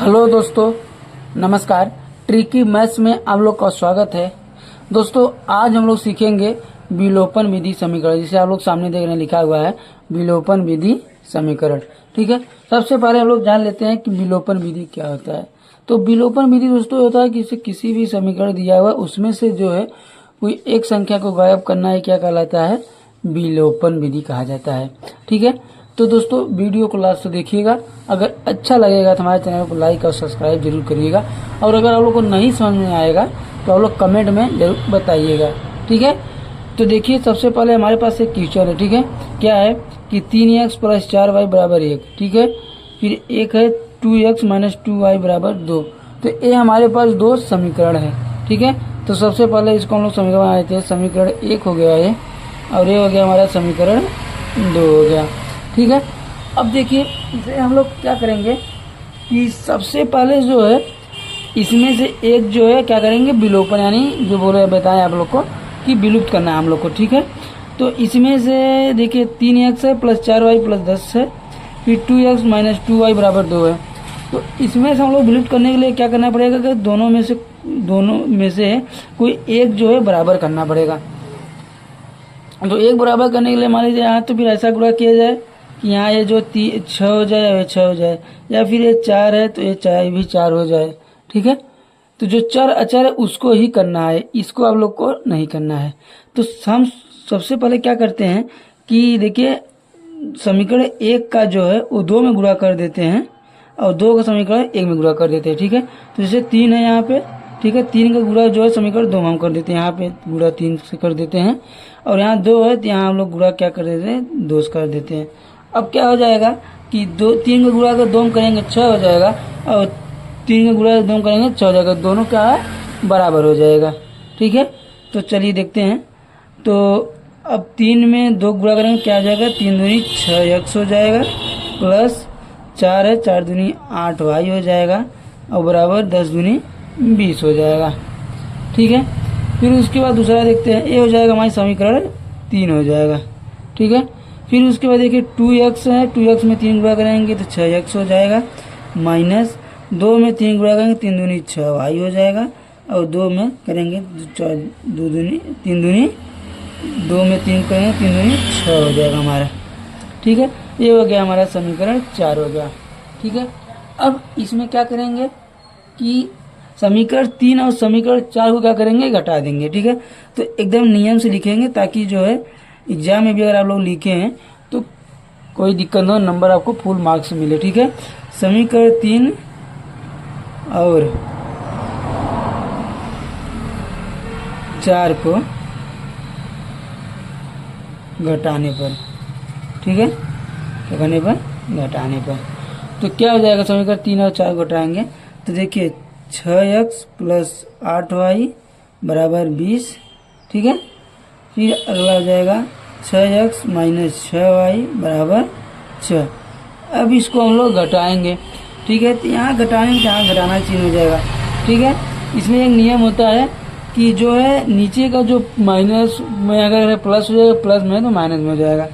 Hello दोस्तों, नमस्कार। Tricky maths में आप लोग का स्वागत है। दोस्तों, आज हम लोग सीखेंगे विलोपन विधि समीकरण, जिसे आप लोग सामने देख रहे हैं लिखा हुआ है विलोपन विधि समीकरण। ठीक है, सबसे पहले हम लोग जान लेते हैं कि विलोपन विधि क्या होता है। तो विलोपन विधि दोस्तों होता है कि किसी भी समीकरण दिया हुआ उसमें से जो है कोई एक संख्या को गायब करना है, क्या कहलाता है? विलोपन विधि कहा जाता है। ठीक है, तो दोस्तों वीडियो को लास्ट तक देखिएगा। अगर अच्छा लगेगा तो हमारे चैनल को लाइक और सब्सक्राइब जरूर करिएगा, और अगर आप लोग को नहीं समझ में आएगा तो आप लोग कमेंट में जरूर बताइएगा। ठीक है, तो देखिए सबसे पहले हमारे पास एक क्वेश्चन है। ठीक है, क्या है कि 3x + 4y = 1। ठीक है, फिर एक है 2x - 2y = 2। तो ये हमारे पास दो समीकरण है। ठीक है, तो सबसे पहले इसको हम लोग समीकरण बनाते हैं। समीकरण 1 हो गया ये, और ये हो गया हमारा समीकरण 2 हो गया। ठीक है, अब देखिए इसे हम लोग क्या करेंगे कि सबसे पहले जो है इसमें से एक जो है क्या करेंगे, विलोपन, यानी जो बोले बताएं आप लोग को कि विलुप्त करना है हम लोग को। ठीक है, तो इसमें से देखिए 3x है + 4y + 10 है, फिर 2x - 2y = 2 है। तो इसमें से हम लोग विलुप्त करने के लिए क्या करना पड़ेगा कि दोनों में से कोई एक जो है बराबर करना पड़ेगा। तो एक बराबर करने के लिए मान लीजिए यहाँ तो फिर ऐसा गुणा किया जाए कि यहाँ ये जो 6 हो जाए, ये 6 हो जाए, या फिर ये 4 है तो ये 4 भी 4 हो जाए। ठीक है, तो जो चर अचर है उसको ही करना है, इसको आप लोग को नहीं करना है। तो हम सबसे पहले क्या करते हैं कि देखिए समीकरण 1 का जो है वो 2 में गुणा कर देते हैं, और 2 का समीकरण 1 में गुणा कर देते हैं। ठीक है, तो जैसे 3 है यहाँ पे, ठीक है, 3 का गुणा जो है समीकरण 2 में हम कर देते हैं, यहाँ पे गुणा 3 से कर देते हैं, और यहाँ 2 है तो यहाँ हम लोग गुणा क्या कर देते हैं, 2 से कर देते हैं। अब क्या हो जाएगा कि 3 का गुणा अगर 2 में करेंगे 6 हो जाएगा, और 3 का गुणा 2 में करेंगे 6 हो जाएगा, दोनों क्या है बराबर हो जाएगा। ठीक है, तो चलिए देखते हैं। तो अब 3 में 2 गुणा करेंगे क्या हो जाएगा, 3 दूनी 6x हो जाएगा, प्लस 4 है 4 दूनी 8y हो जाएगा, और बराबर 10 दूनी 20 हो जाएगा। ठीक है, फिर उसके बाद दूसरा देखते हैं, ये हो जाएगा हमारी समीकरण 3 हो जाएगा। ठीक है, फिर उसके बाद देखिए 2x है, 2x में 3 गुणा करेंगे तो 6x हो जाएगा, माइनस 2 में 3 गुणा करेंगे 3 दूनी 6y हो जाएगा, और 2 में करेंगे 2 दूनी 3 दूनी 2 में 3 करेंगे 3 दूनी 6 हो जाएगा हमारा। ठीक है, ये हो गया हमारा समीकरण 4 हो गया। ठीक है, अब इसमें क्या करेंगे कि समीकरण 3 और समीकरण 4 को क्या करेंगे, घटा देंगे। ठीक है, तो एकदम नियम से लिखेंगे ताकि जो है एग्जाम में भी अगर आप लोग लिखे हैं तो कोई दिक्कत ना हो, नंबर आपको फुल मार्क्स मिले। ठीक है, समीकरण 3 और 4 को घटाने पर, ठीक है, घटाने पर तो क्या हो जाएगा, समीकरण 3 और 4 घटाएंगे तो देखिए 6x + 8y = 20। ठीक है, फिर अगला हो जाएगा 6x - 6y = 6। अब इसको हम लोग घटाएंगे। ठीक है, तो यहाँ घटाएंगे, यहाँ घटाना चिन्ह हो जाएगा। ठीक है, इसमें एक नियम होता है कि जो है नीचे का जो माइनस में अगर प्लस हो जाएगा, प्लस में तो माइनस में हो जाएगा।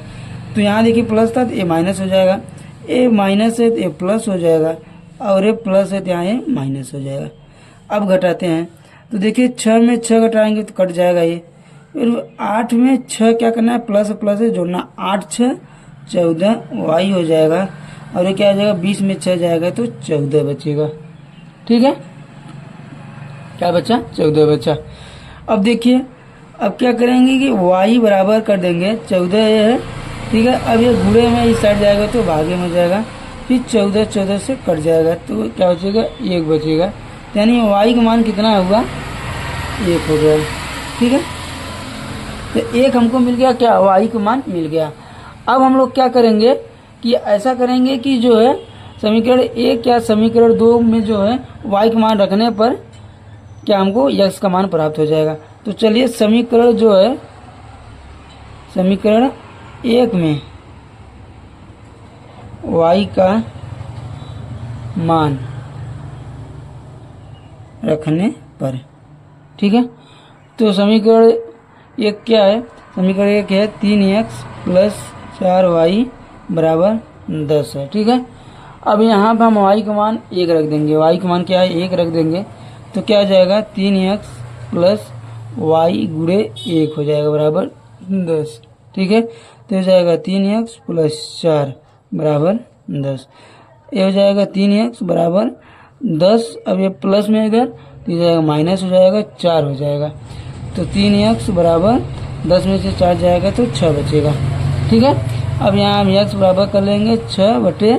तो यहाँ देखिए प्लस था तो ये माइनस हो जाएगा, ये माइनस है तो ये प्लस हो जाएगा, और ये प्लस है तो यहाँ ये माइनस हो जाएगा। अब घटाते हैं तो देखिए 6 में 6 घटाएंगे तो कट जाएगा ये, फिर 8 में 6 क्या करना है, प्लस प्लस है जोड़ना, 8 6 14y हो जाएगा, और ये क्या हो जाएगा 20 में 6 जाएगा तो 14 बचेगा। ठीक है, क्या बचा, 14 बचा। अब देखिए अब क्या करेंगे कि y बराबर कर देंगे 14 ये है। ठीक है, अब ये गुणे में इस साइड जाएगा तो भागे में जाएगा, फिर 14 से कट जाएगा तो क्या बचेगा, 1 बचेगा, यानी y का मान कितना होगा, 1 हो गया। ठीक है, तो 1 हमको मिल गया, क्या y का मान मिल गया। अब हम लोग क्या करेंगे कि ऐसा करेंगे कि जो है समीकरण 1 या समीकरण 2 में जो है y का मान रखने पर क्या हमको x का मान प्राप्त हो जाएगा। तो चलिए समीकरण जो है समीकरण 1 में y का मान रखने पर, ठीक है, तो समीकरण 1 क्या है, समीकरण 1 है 3x + 4y = 10 है। ठीक है, अब यहाँ पे हम y का मान 1 रख देंगे, y का मान क्या है 1 रख देंगे, तो क्या हो जाएगा 3x प्लस y गुणे 1 हो जाएगा बराबर 10। ठीक है, तो हो जाएगा 3x प्लस 4 बराबर 10। ये हो जाएगा 3x बराबर 10। अब ये प्लस में इधर तो ये जाएगा माइनस हो जाएगा 4 हो जाएगा। तो 3x बराबर 10 में से 4 जाएगा तो 6 बचेगा। ठीक है, अब यहाँ हम x बराबर कर लेंगे 6 बटे,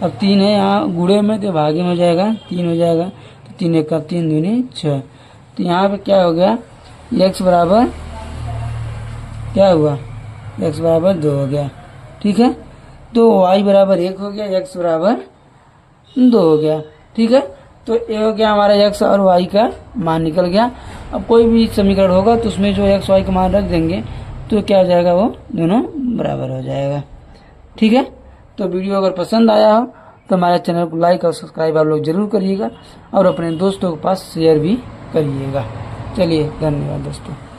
अब 3 है यहाँ गुणे में तो भागे में हो जाएगा 3 हो जाएगा, तो 3 1 का 3 दूनी 6। तो यहाँ पे क्या हो गया, x बराबर क्या हुआ, x बराबर 2 हो गया। ठीक है, तो y बराबर 1 हो गया, x बराबर 2 हो गया। ठीक है, तो ये हो गया हमारा x और y का मान निकल गया। अब कोई भी समीकरण होगा तो उसमें जो x y का मान रख देंगे तो क्या हो जाएगा, वो दोनों बराबर हो जाएगा। ठीक है, तो वीडियो अगर पसंद आया हो तो हमारे चैनल को लाइक और सब्सक्राइब आप लोग जरूर करिएगा और अपने दोस्तों के पास शेयर भी करिएगा। चलिए, धन्यवाद दोस्तों।